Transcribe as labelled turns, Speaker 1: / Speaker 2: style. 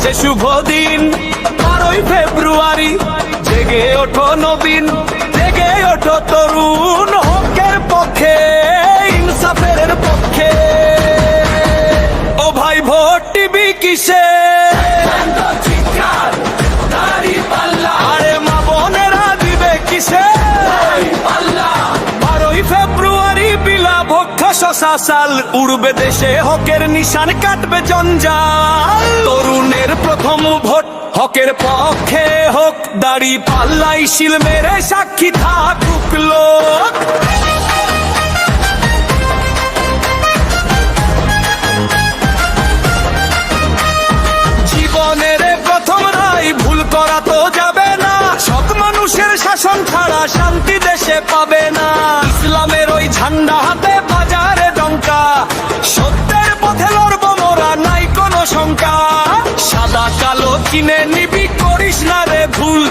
Speaker 1: সে শুভ দিন 12ই ফেব্রুয়ারি, জেগে ওঠো নবীন, জেগে ওঠো তরুণ, হকের পক্ষে ইনসাফের পক্ষে। ও ভাই ভোট টিভি কিসে, আরে মা বোনেরা দিবে কিসে? 12ই ফেব্রুয়ারি বিলা ভক্ষা শশা চাল, উড়বে দেশে হকের নিশান, কাটবে জঞ্জাল। তরুণের প্রথম ভোট হকের পক্ষে হোক, দাড়ি পাল্লাই শিল মেরে সাক্ষী থাকুক লোক। জীবনের প্রথম রায় ভুল করা তো যাবে না, সৎ মানুষের শাসন ছাড়া শান্তি দেশে পাবে না। ইসলামের ওই ঝান্ডা হাতে বাজারে ডঙ্কা, সত্যের পথে লড়বো মোরা, নাই কোনো শঙ্কা। সাদা কালো কিনে নিবি, করিস না রে ভুল,